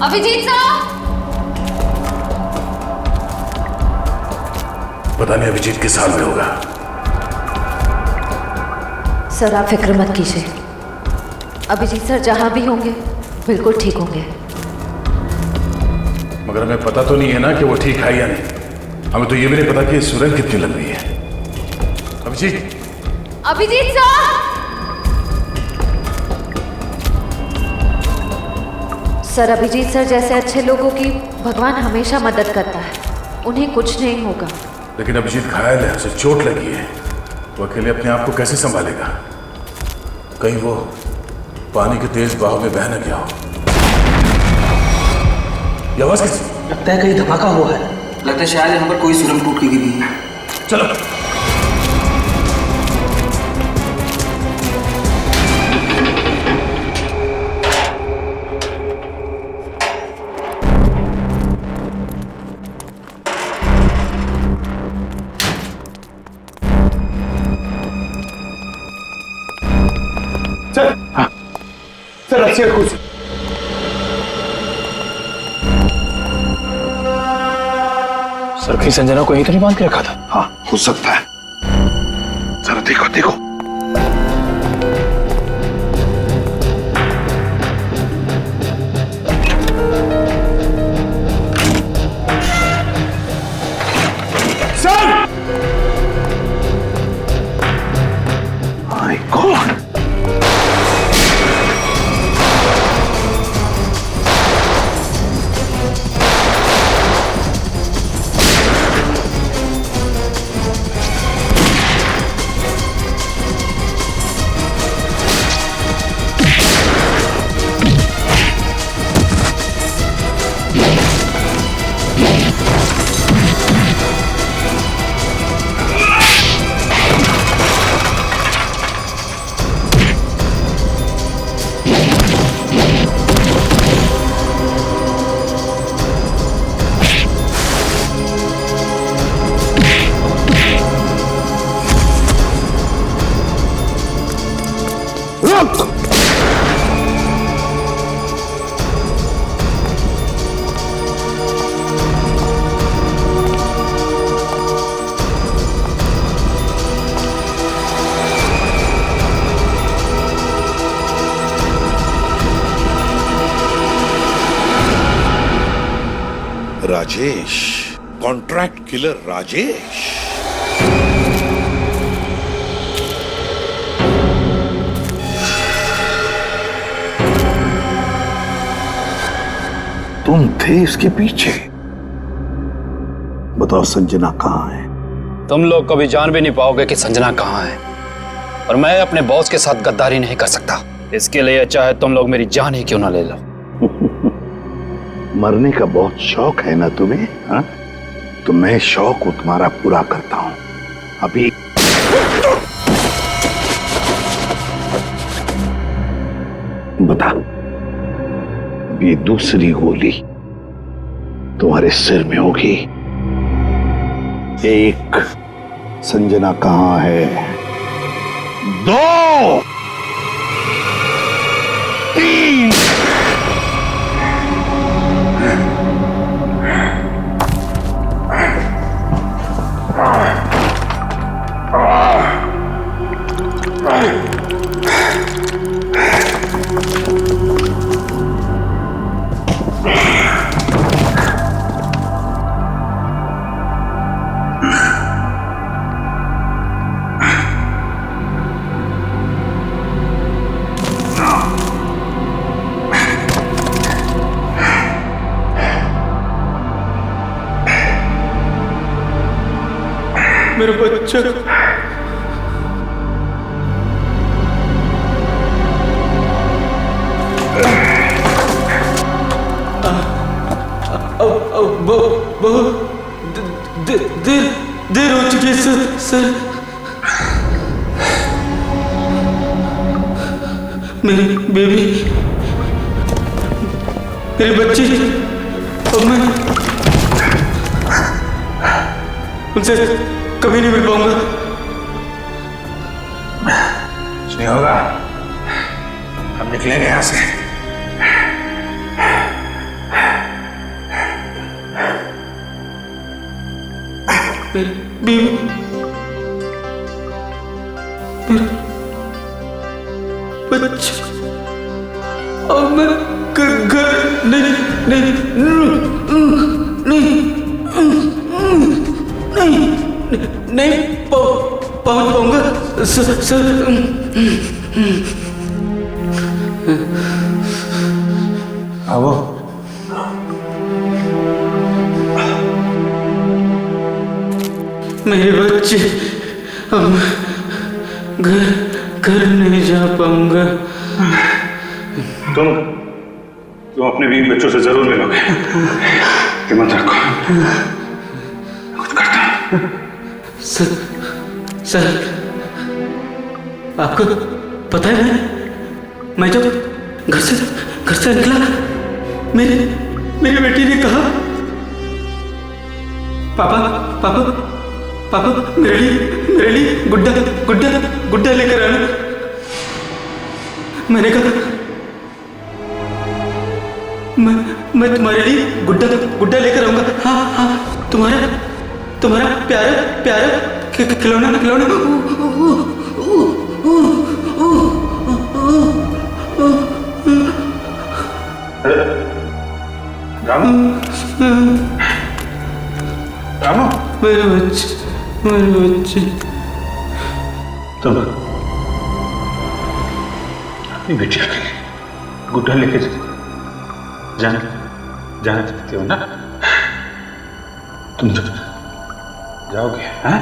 Abhijit sir! पता नहीं अभिजीत किस हाल में होगा। सर आप फिक्र मत कीजिए, अभिजीत सर जहां भी होंगे बिल्कुल ठीक होंगे। मगर हमें पता तो नहीं है ना कि वो ठीक है या नहीं। हमें तो ये भी नहीं पता कि सुरंग कितनी लंबी है। Abhijeet! Abhijit sir! Sir Abhijeet sir जैसे अच्छे लोगों की भगवान हमेशा मदद करता है, उन्हें कुछ नहीं होगा। लेकिन अभिजीत घायल है, उसे चोट लगी है। वो अकेले अपने आप को कैसे संभालेगा? कहीं वो पानी के तेज बहाव में बह न गया हो। ये आवाज किसकी? लगता है कहीं धमाका हुआ है। लगता है शायद यहाँ पर कोई सुरंग टूट के गिरी है। चलो। सर अच्छी है कुछ। सर कहीं संजना को यहीं तो नहीं बांध के रखा था? हाँ हो सकता है। जरा देखो देखो। Sir! My God! Rajesh, contract killer Rajesh. तुम थे इसके पीछे। बताओ संजना कहाँ है? तुम लोग कभी जान भी नहीं पाओगे कि संजना कहाँ है, और मैं अपने बॉस के साथ गद्दारी नहीं कर सकता। इसके लिए चाहे तुम लोग मेरी जान ही क्यों ना ले लो। मरने का बहुत शौक है ना तुम्हें? हाँ? तो मैं शौक तुम्हारा पूरा करता हूं। अभी बता, ये दूसरी गोली तुम्हारे सिर में होगी। एक, संजना कहाँ है? दो, तीन। मेरा बच्चा। बहुत देर हो चुकी है सर। मेरी बेबी, मेरी बच्ची, अब मैं उनसे कभी नहीं मिल पाऊंगा। कुछ नहीं होगा, हम निकलेंगे यहां से। मेरी बीवी, मेरा बच्चा, और मैं घर नहीं नहीं नहीं नहीं नहीं पहुंच पाऊंगा सर। आओ। मेरे बच्चे, अब घर नहीं जा पाऊंगा। तुम अपने बीवी बच्चों से जरूर मिलोगे, हिम्मत रखो, कुछ करता हूं। सर, आपको पता है मैं जब घर से निकला, मेरी बेटी ने कहा, पापा मेरे लिए गुड्डा लेकर आना। मैंने कहा मैं तुम्हारे लिए गुड्डा लेकर आऊंगा। हाँ, तुम्हारा प्यारा खिलौना। रामू, मेरे बच्चे, तुम अपनी बेटिया के लिए गुड्डा लेके जाना चाहते हो ना? तुम जब जाओगे, हाँ?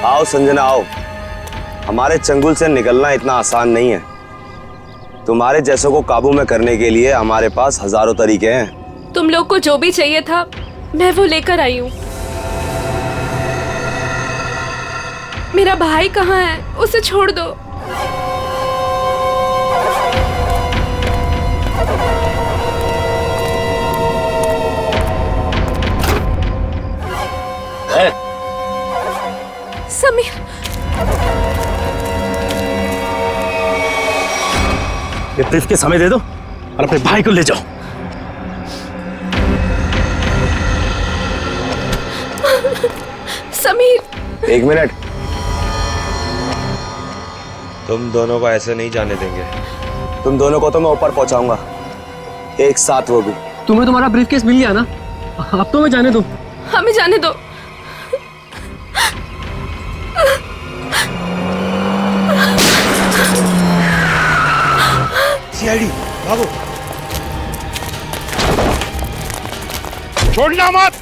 आओ संजना आओ, हमारे चंगुल से निकलना इतना आसान नहीं है। तुम्हारे जैसों को काबू में करने के लिए हमारे पास हजारों तरीके हैं। तुम लोग को जो भी चाहिए था मैं वो लेकर आई हूँ। मेरा भाई कहाँ है? उसे छोड़ दो। समीर, ये ब्रीफकेस हमें दे दो और अपने भाई को ले जाओ। समीर, एक मिनट, तुम दोनों को ऐसे नहीं जाने देंगे। तुम दोनों को तो मैं ऊपर पहुंचाऊंगा, एक साथ वो भी। तुम्हें तुम्हारा ब्रीफकेस मिल गया ना, अब तो मैं जाने दो। हमें जाने दो। सीआईडी भागो, छोड़ना मत।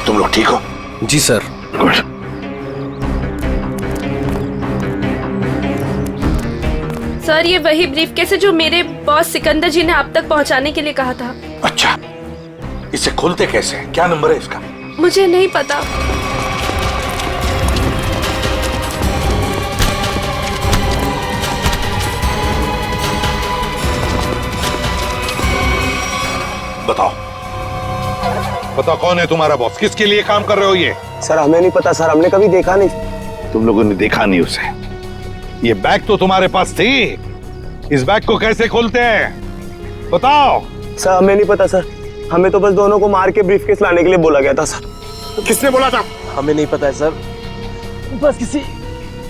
तुम लोग ठीक हो? जी सर। गुड। सर, ये वही ब्रीफकेस है जो मेरे बॉस सिकंदर जी ने आप तक पहुंचाने के लिए कहा था। अच्छा, इसे खोलते कैसे? क्या नंबर है इसका? मुझे नहीं पता। बताओ कौन है तुम्हारा बॉस? किसके लिए काम कर रहे हो ये? सर हमें नहीं पता सर, हमने कभी देखा नहीं। तुम लोगों ने देखा नहीं उसे? ये बैग तो तुम्हारे पास थी, इस बैग को कैसे खोलते हैं बताओ। सर हमें नहीं पता सर, हमें तो बस दोनों को मार के ब्रीफकेस लाने के लिए बोला गया था सर। किसने बोला था? हमें नहीं पता है सर, बस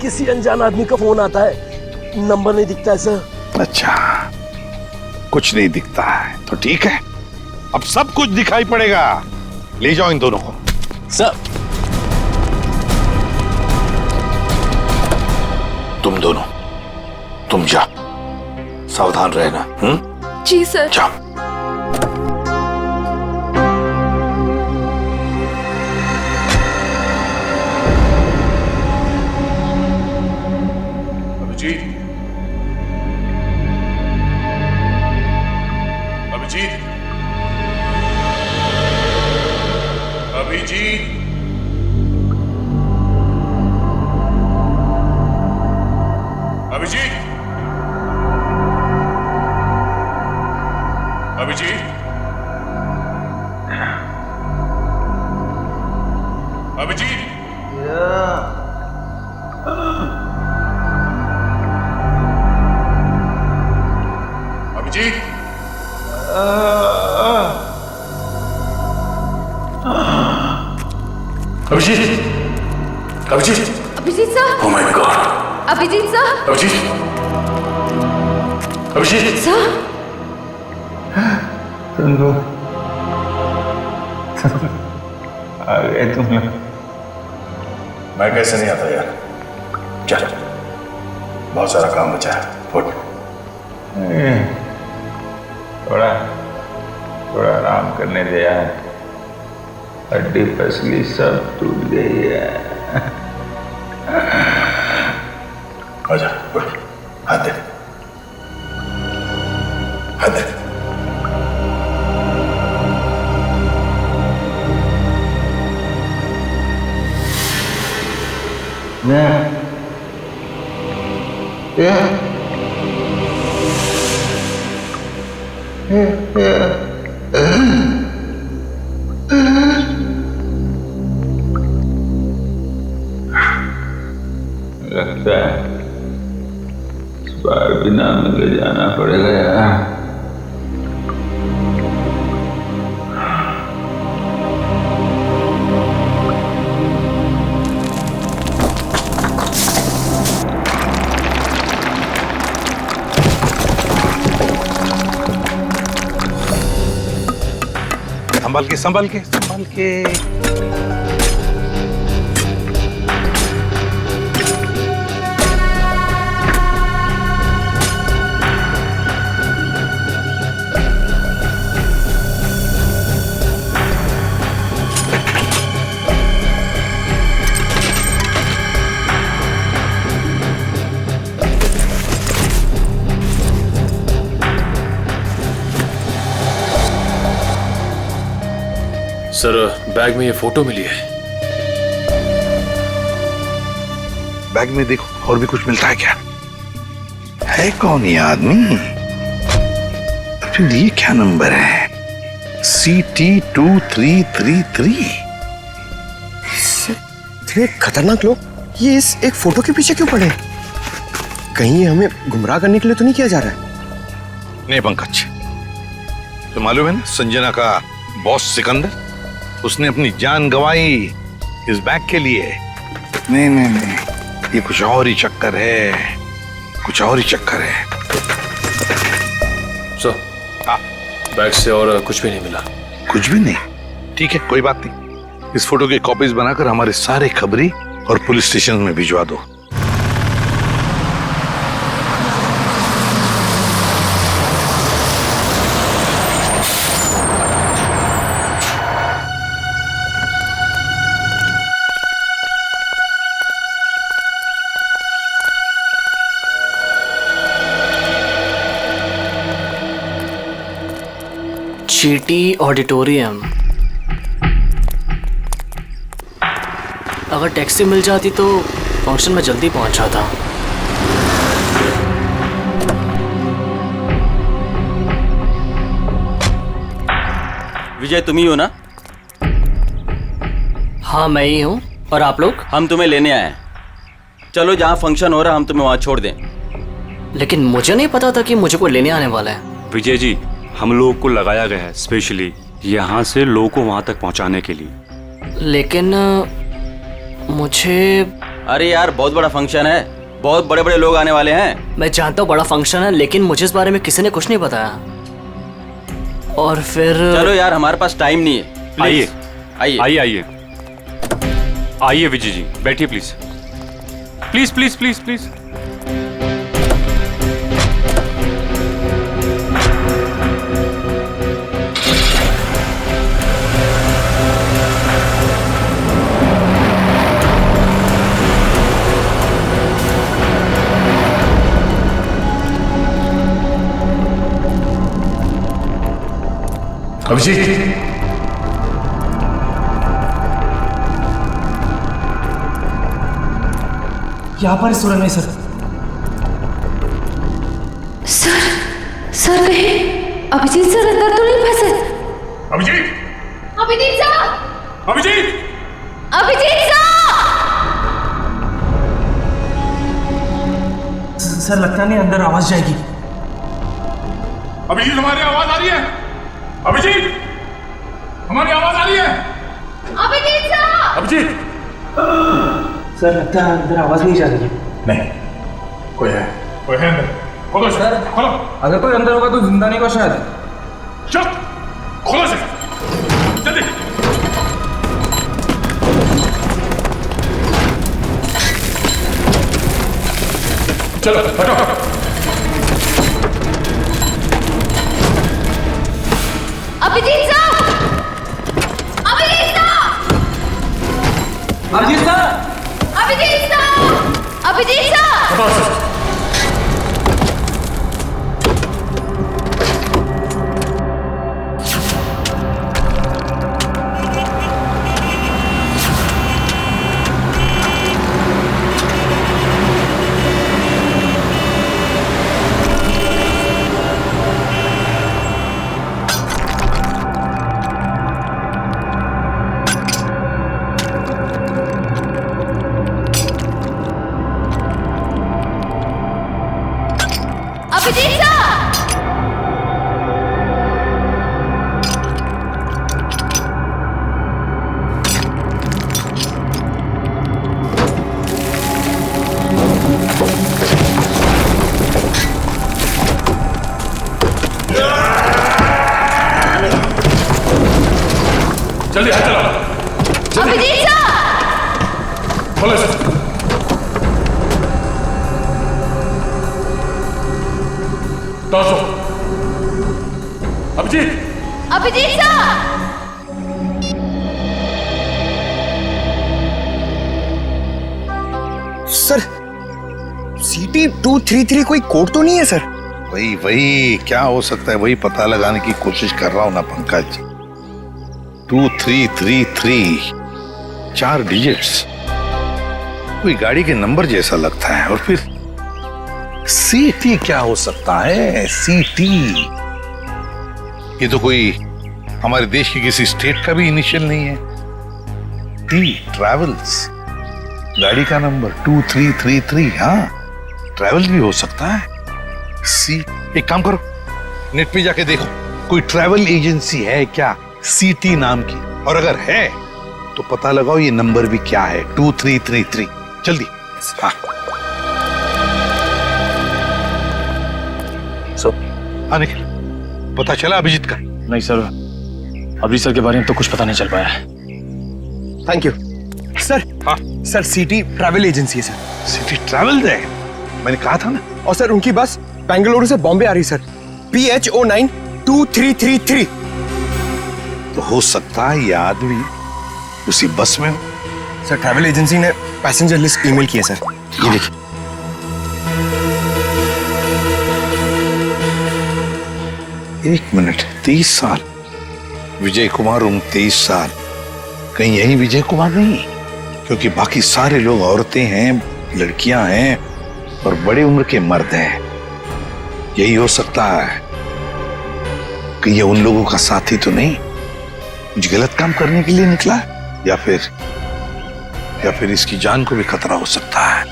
किसी अनजान आदमी का फोन आता है, नंबर नहीं दिखता है सर। अच्छा, कुछ नहीं दिखता है तो ठीक है, अब सब कुछ दिखाई पड़ेगा। ले जाओ इन दोनों को। सर। तुम दोनों, तुम जा, सावधान रहना। जी सर। जाओ। Abhijit, Abhijit, Abhijit, Abhijit, Abhijit, Abhijit, Abhijit, Abhijit, Abhijit, Abhijit sir, oh my god, Abhijit sir, Abhijit, Abhijit, sir, आ गए तुम लोग। मैं कैसे नहीं आता यार। चल, बहुत सारा काम बचा है, उठ। थोड़ा थोड़ा आराम करने दे यार, हड्डी पसली सब टूट गई है। आजा, उठ, हाथ दे, हाथ दे। लगता है इस बार बिना मिले जाना पड़ेगा यार। संभल के संभल के संभल के। सर, बैग में ये फोटो मिली है। बैग में देखो और भी कुछ मिलता है क्या? है कौन ये आदमी? फिर ये क्या नंबर है? CT2333। इतने खतरनाक लोग ये इस एक फोटो के पीछे क्यों पड़े? कहीं हमें गुमराह करने के लिए तो नहीं किया जा रहा है? नहीं पंकज, तो मालूम है ना संजना का बॉस सिकंदर, उसने अपनी जान गंवाई इस बैग के लिए। नहीं नहीं नहीं, ये कुछ और ही चक्कर है, कुछ और ही चक्कर है। सर, बैग से और कुछ भी नहीं मिला। कुछ भी नहीं? ठीक है, कोई बात नहीं। इस फोटो की कॉपीज बनाकर हमारे सारे खबरी और पुलिस स्टेशन में भिजवा दो। चीटी ऑडिटोरियम। अगर टैक्सी मिल जाती तो फंक्शन में जल्दी पहुंच जाता। विजय, तुम ही हो ना? हाँ, मैं ही हूँ। और आप लोग? हम तुम्हें लेने आए हैं। चलो, जहाँ फंक्शन हो रहा हम तुम्हें वहाँ छोड़ दें। लेकिन मुझे नहीं पता था कि मुझे कोई लेने आने वाला है। विजय जी, हम लोगों को लगाया गया है स्पेशली यहाँ से लोगों को वहाँ तक पहुँचाने के लिए। लेकिन मुझे... अरे यार, बहुत बड़ा फंक्शन है, बहुत बड़े बड़े लोग आने वाले हैं। मैं जानता हूँ बड़ा फंक्शन है, लेकिन मुझे इस बारे में किसी ने कुछ नहीं बताया। और फिर... चलो यार, हमारे पास टाइम नहीं है। आइए आइए आइए आइए। आइए विजय जी, बैठिए please please please please please. Abhijeet, यहाँ पर सुरंग में सर। सर कहीं अभिजीत सर अंदर तो नहीं फंसे? अभिजीत, अभिजीत सर, अभिजीत, अभिजीत सर लगता नहीं अंदर आवाज जाएगी। अभिजीत हमारी आवाज आ रही है? अभिजीत, हमारी आवाज आ रही है? अभिजीत सर, अभिजीत, सर लगता है अंदर आवाज नहीं जा रही है। नहीं, कोई है अंदर। खोलो सर, खोलो। अगर कोई अंदर होगा तो जिंदा नहीं होगा शायद। चल, खोलो सर, जल्दी। चलो हटो। Abhijeet sir, Abhijeet sir, Abhijeet sir, Abhijeet sir, Abhijeet sir. जल्दी हाथ चलाओ। अभिजीत सर, खोलो sir. Toss. Abhijeet, Abhijit sir. Sir CT 233 कोई कोड तो नहीं है सर? वही क्या हो सकता है वही पता लगाने की कोशिश कर रहा हूं ना पंकज। 2333 4 डिजिट्स, कोई गाड़ी के नंबर जैसा लगता है। और फिर CT क्या हो सकता है? CT ये तो कोई हमारे देश के किसी स्टेट का भी इनिशियल नहीं है। T ट्रैवल्स, गाड़ी का नंबर 2333। हाँ, ट्रैवल भी हो सकता है। एक काम करो, नेट पे जाके देखो कोई ट्रैवल एजेंसी है क्या CT नाम की, और अगर है तो पता लगाओ ये नंबर भी क्या है, 2333। जल्दी। हाँ हाँ निखिल, पता चला अभिजीत का? नहीं सर, अभिजीत सर के बारे में तो कुछ पता नहीं चल पाया है। Thank you sir. हाँ सर CT ट्रैवल एजेंसी है सर। CT ट्रैवल है, मैंने कहा था ना। और सर उनकी बस बेंगलुरु से बॉम्बे आ रही सर, PH09 2333। तो हो सकता है ये आदमी उसी बस में हो। सर ट्रैवल एजेंसी ने पैसेंजर लिस्ट ईमेल की है सर, ये देखिए। एक मिनट, 30 साल, विजय कुमार उम्र 23 साल। कहीं यही विजय कुमार नहीं? क्योंकि बाकी सारे लोग औरतें हैं, लड़कियां हैं और बड़े उम्र के मर्द हैं। यही हो सकता है कि ये उन लोगों का साथी तो नहीं, कुछ गलत काम करने के लिए निकला है, या फिर इसकी जान को भी खतरा हो सकता है।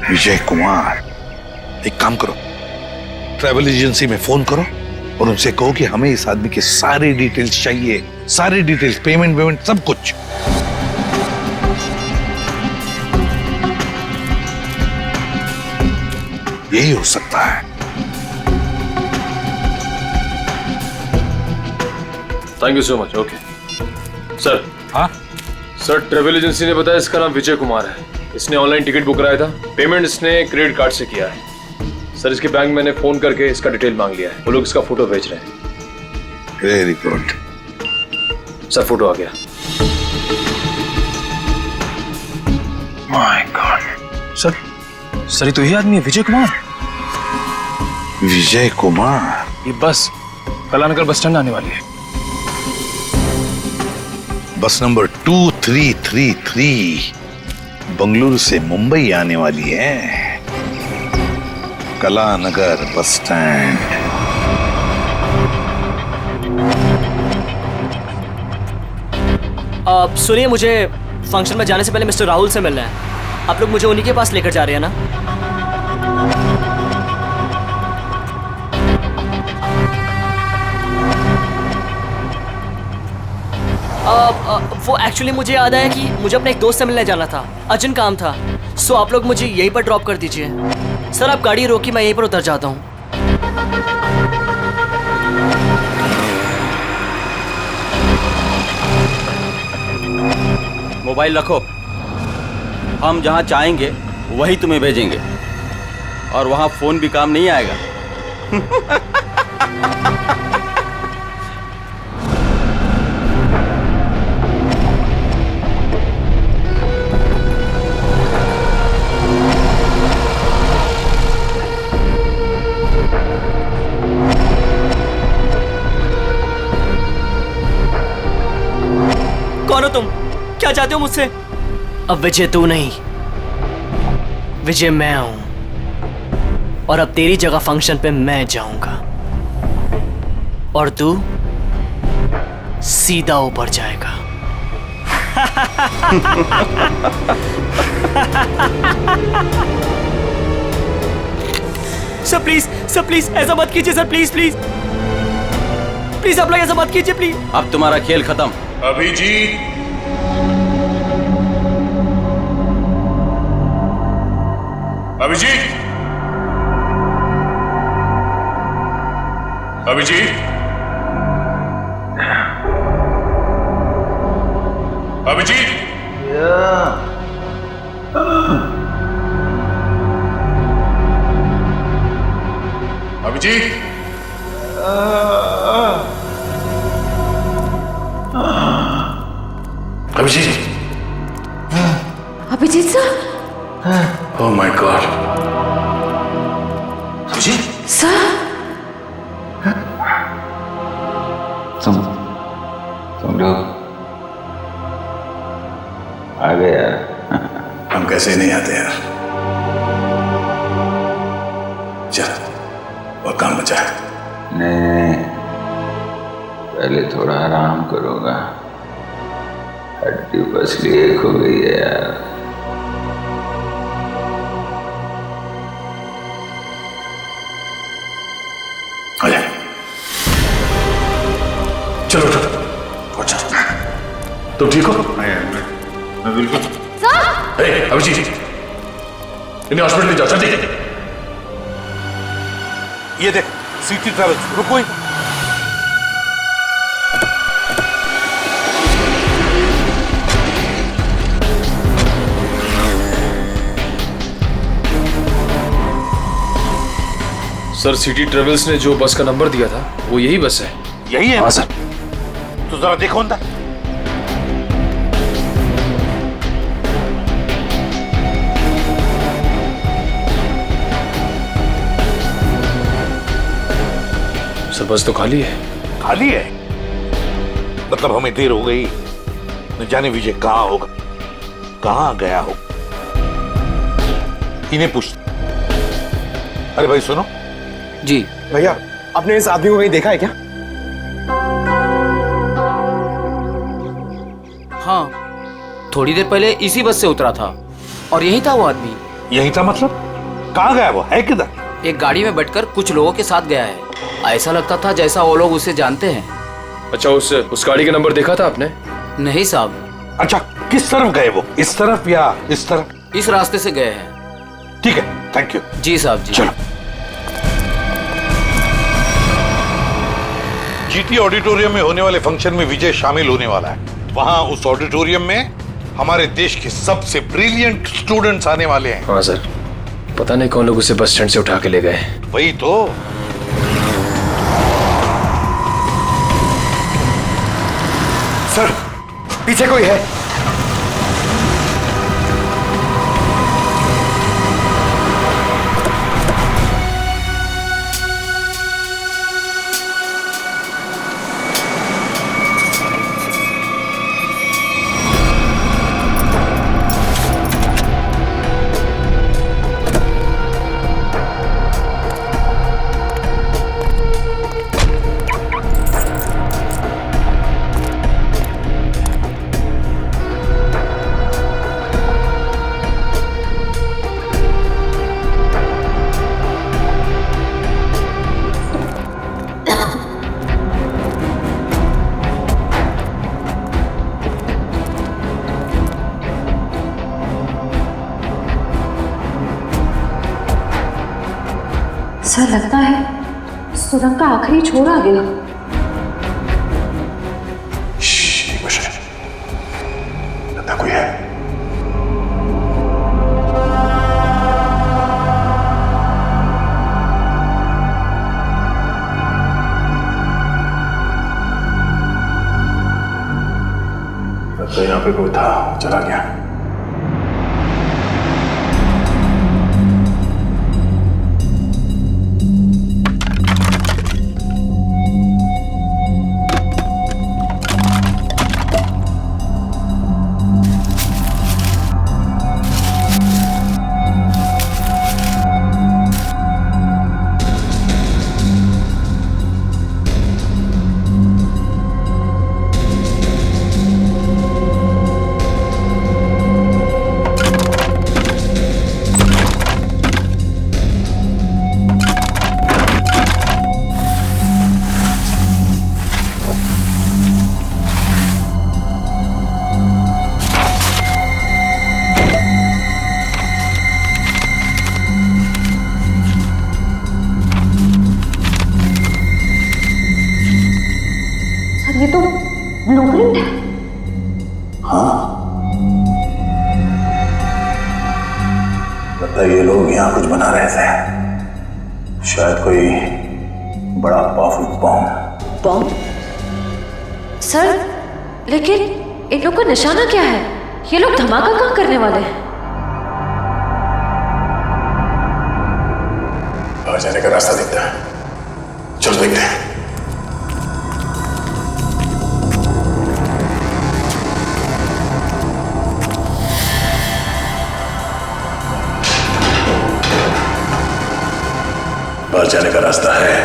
विजय कुमार, एक काम करो, ट्रैवल एजेंसी में फोन करो और उनसे कहो कि हमें इस आदमी के सारे डिटेल्स चाहिए, सारे डिटेल्स, पेमेंट सब कुछ। यही हो सकता है। Thank you so much. Okay sir. हाँ सर ट्रेवल एजेंसी ने बताया इसका नाम विजय कुमार है। इसने ऑनलाइन टिकट बुक कराया था। पेमेंट इसने क्रेडिट कार्ड से किया है। सर इसके बैंक मैंने फोन करके इसका डिटेल मांग लिया है। वो लोग इसका फोटो भेज रहे हैं। Very good. सर फोटो आ गया। My God. सर ये तो यही आदमी है, विजय कुमार। विजय कुमार? ये बस कलानगर बस स्टैंड आने वाली है। बस नंबर 2333 बंगलुरु से मुंबई आने वाली है। Kalanagar bus stand. सुनिए, मुझे फंक्शन में जाने से पहले मिस्टर राहुल से मिलना है। आप लोग मुझे उन्हीं के पास लेकर जा रहे हैं ना? वो एक्चुअली मुझे याद आया कि मुझे अपने एक दोस्त से मिलने जाना था, अर्जेंट काम था। सो आप लोग मुझे यहीं पर ड्रॉप कर दीजिए। सर आप गाड़ी रोकी, मैं यहीं पर उतर जाता हूँ। मोबाइल रखो। हम जहाँ चाहेंगे वही तुम्हें भेजेंगे, और वहाँ फोन भी काम नहीं आएगा। कौन हो तुम? क्या चाहते हो मुझसे? अब विजय तू नहीं, विजय मैं हूं। और अब तेरी जगह फंक्शन पे मैं जाऊंगा और तू सीधा ऊपर जाएगा। सर प्लीज ऐसा मत कीजिए सर, प्लीज प्लीज प्लीज आप लोग ऐसा मत कीजिए प्लीज। अब तुम्हारा खेल खत्म। Abhijeet, Abhijit, Abhijit, Abhijit, Abhijit, Abhijit, Abhijit sir. Oh my god. Abhijit sir, तुम लोग आ गए यार। हम कैसे नहीं आते यार। चल और काम बचा है। नहीं, पहले थोड़ा आराम करोगा। हड्डी पसली एक हो गई है यार। चलो उठो। अच्छा तुम ठीक हो? मैं बिल्कुल। अभिजीत इन्हें हॉस्पिटल ले जाओ जल्दी। ये देख सिटी ट्रैवल्स, रुको ही। सर सिटी ट्रेवल्स ने जो बस का नंबर दिया था वो यही बस है। यही है? हाँ सर। तो जरा देखो अंदर। सर बस तो खाली है। खाली है? मतलब हमें देर हो गई। न जाने विजय कहाँ होगा, कहाँ गया हो। इन्हें पूछ। अरे भाई सुनो। जी भैया, आपने इस आदमी को कहीं देखा है क्या? हाँ, थोड़ी देर पहले इसी बस से उतरा था और यही था वो आदमी। यही था मतलब? कहाँ गया वो? है किधर? एक गाड़ी में बैठकर कुछ लोगों के साथ गया है। ऐसा लगता था जैसा वो लोग उसे जानते हैं। अच्छा उस गाड़ी का नंबर देखा था आपने? नहीं साहब। अच्छा किस तरफ गए वो? इस तरफ या इस तरफ? इस रास्ते से गए हैं। ठीक है, थैंक यू। जी साहब जी। चलो। जीटी ऑडिटोरियम में होने वाले फंक्शन में विजय शामिल होने वाला है। वहां उस ऑडिटोरियम में हमारे देश के सबसे ब्रिलियंट स्टूडेंट्स आने वाले हैं। हाँ सर, पता नहीं कौन लोग उसे बस स्टैंड से उठा के ले गए। वही तो। सर, पीछे कोई है। सर, लगता है सुरंग का आखिरी छोर आ गया। लगता कोई है। लगता है यहाँ पे कोई था, चला गया। ये तो ब्लूप्रिंट है। हाँ, लगता है ये लोग यहाँ कुछ बना रहे थे। शायद कोई बड़ा पावरफुल बॉम्ब। बॉम्ब? सर, लेकिन इन लोग का निशाना क्या है? ये लोग धमाका कहाँ करने वाले हैं? बाहर जाने का रास्ता दिखता है, चलो देखते हैं। बाहर जाने का रास्ता है।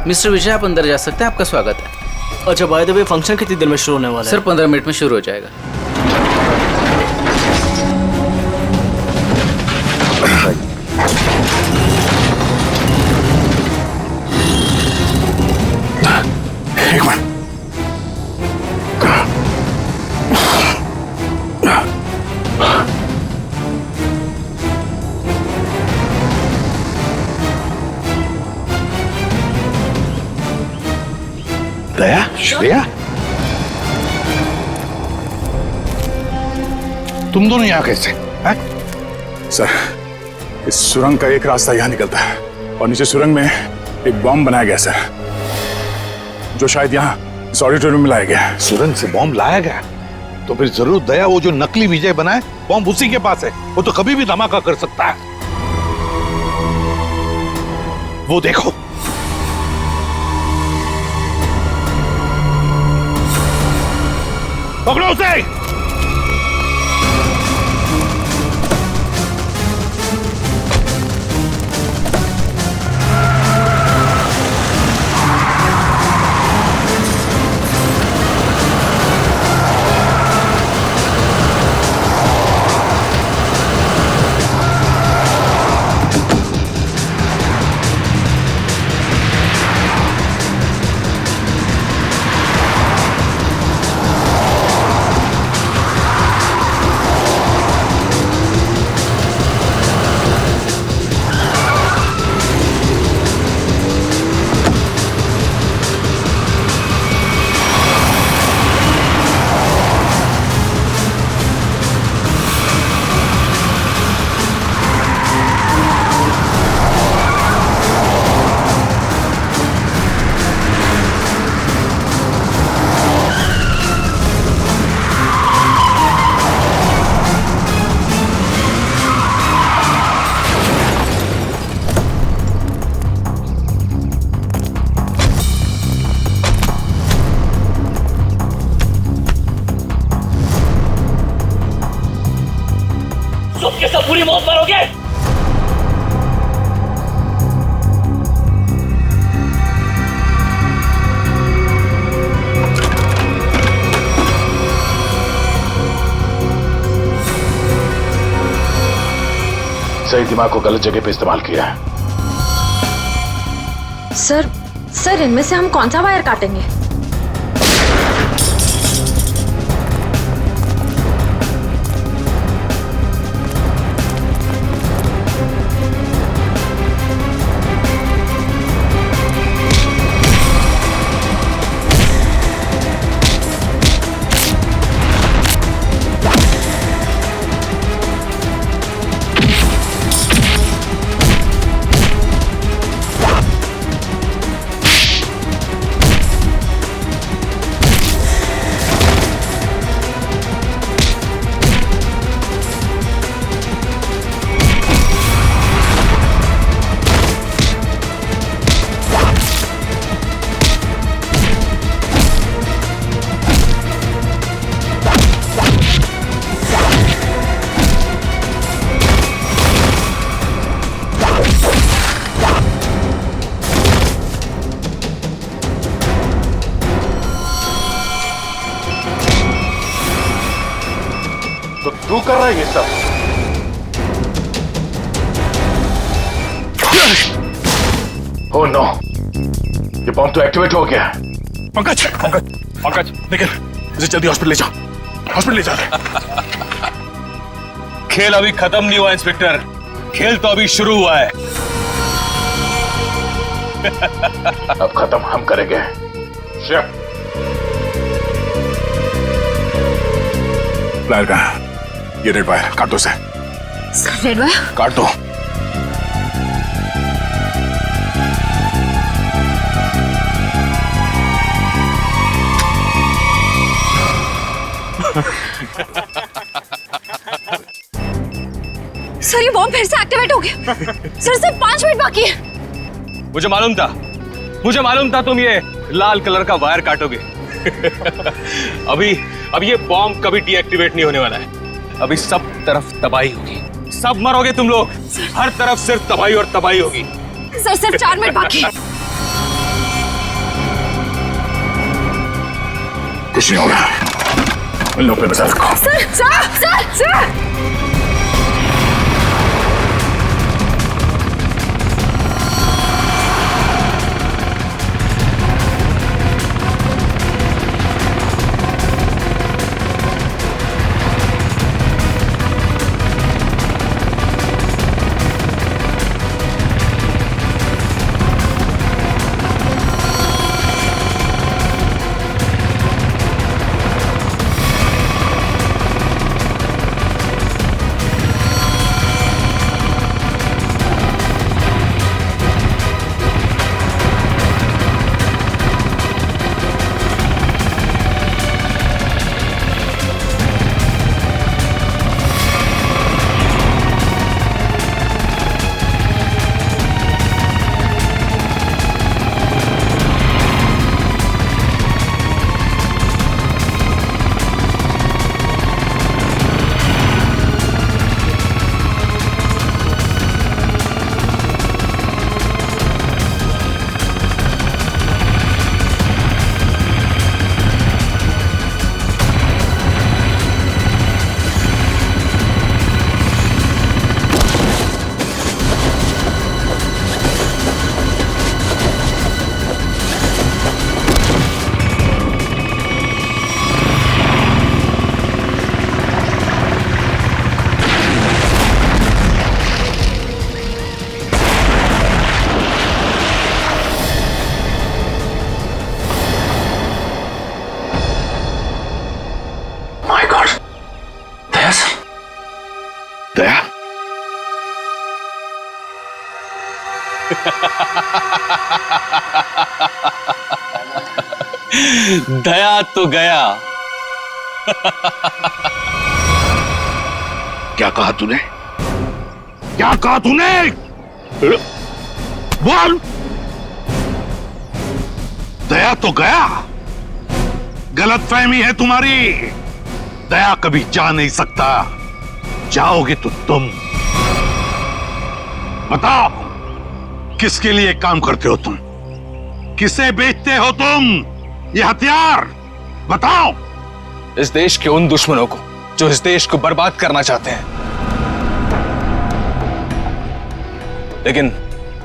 मिस्टर विजय, आप अंदर जा सकते हैं, आपका स्वागत है। अच्छा, बाय द वे फंक्शन कितनी देर में शुरू होने वाला है? सर 15 मिनट में शुरू हो जाएगा। एक मिनट। दया, श्रेया, तुम दोनों यहाँ कैसे हैं? सर, इस सुरंग का एक रास्ता यहाँ निकलता है और नीचे सुरंग में एक बॉम्ब बनाया गया सर, जो शायद यहाँ इस ऑडिटोरियम में लाया गया है। सुरंग से बॉम्ब लाया गया तो फिर जरूर दया वो जो नकली विजय बनाए बॉम्ब उसी के पास है। वो तो कभी भी धमाका कर सकता है। वो देखो, पकड़ो उसे। सब के सब बुरी मौत मरोगे। सही दिमाग को गलत जगह पे इस्तेमाल किया है। सर इनमें से हम कौन सा वायर काटेंगे? तू कर रहा है ये सब? ओह नो, ये बॉम्ब तो एक्टिवेट हो गया। पंकज, पंकज, पंकज, निकल, इसे जल्दी हॉस्पिटल ले जाओ, हॉस्पिटल ले जाओ। खेल अभी खत्म नहीं हुआ इंस्पेक्टर, खेल तो अभी शुरू हुआ है। अब खत्म हम करेंगे। शिव, प्लायर कहाँ? ये रेड वायर काट दो उसे। रेड वायर काट दो। सर ये बॉम्ब फिर से एक्टिवेट हो गया। सर सिर्फ 5 मिनट बाकी है। मुझे मालूम था तुम ये लाल कलर का वायर काटोगे। अभी ये बॉम्ब कभी डीएक्टिवेट नहीं होने वाला है। अभी सब तरफ तबाही होगी, सब मरोगे तुम लोग। हर तरफ सिर्फ तबाही और तबाही होगी। सर सिर्फ 4 मिनट बाकी। कुछ नहीं होगा, इन लोगों पे नजर रखो। सर दया, दया तो गया। क्या कहा तूने? क्या कहा तूने? बोल। दया तो गया। गलतफहमी है तुम्हारी। दया कभी जा नहीं सकता। जाओगे तो तुम बताओ, किसके लिए काम करते हो तुम? किसे बेचते हो तुम ये हथियार? बताओ। इस देश के उन दुश्मनों को जो इस देश को बर्बाद करना चाहते हैं।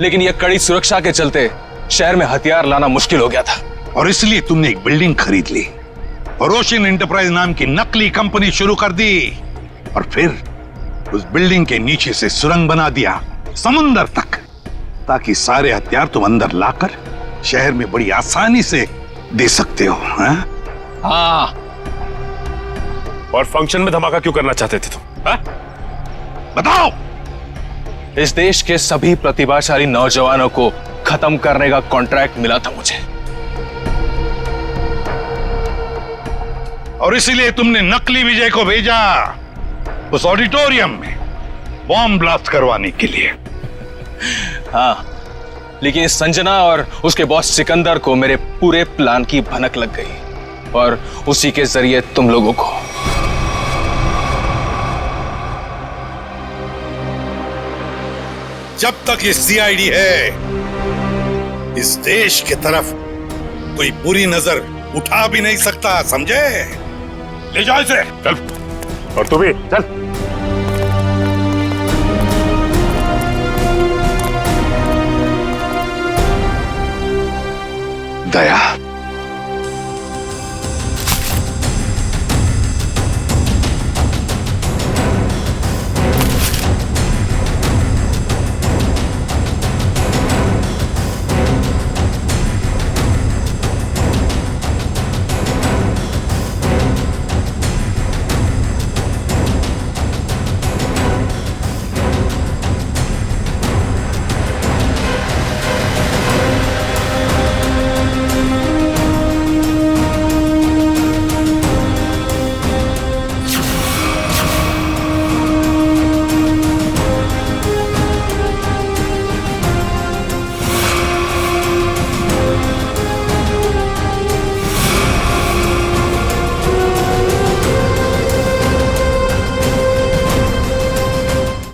लेकिन यह कड़ी सुरक्षा के चलते शहर में हथियार लाना मुश्किल हो गया था। और इसलिए तुमने एक बिल्डिंग खरीद ली और ओशियन एंटरप्राइज नाम की नकली कंपनी शुरू कर दी, और फिर उस बिल्डिंग के नीचे से सुरंग बना दिया समुंदर तक, ताकि सारे हथियार तुम अंदर लाकर शहर में बड़ी आसानी से दे सकते हो। हाँ। और फंक्शन में धमाका क्यों करना चाहते थे तुम? बताओ। इस देश के सभी प्रतिभाशाली नौजवानों को खत्म करने का कॉन्ट्रैक्ट मिला था मुझे, और इसीलिए तुमने नकली विजय को भेजा उस ऑडिटोरियम में बॉम्ब ब्लास्ट करवाने के लिए। हाँ, लेकिन संजना और उसके बॉस सिकंदर को मेरे पूरे प्लान की भनक लग गई, और उसी के जरिए तुम लोगों को। जब तक ये सीआईडी है, इस देश की तरफ कोई बुरी नजर उठा भी नहीं सकता, समझे? ले जाओ इसे। चल। और तू भी चल। दया,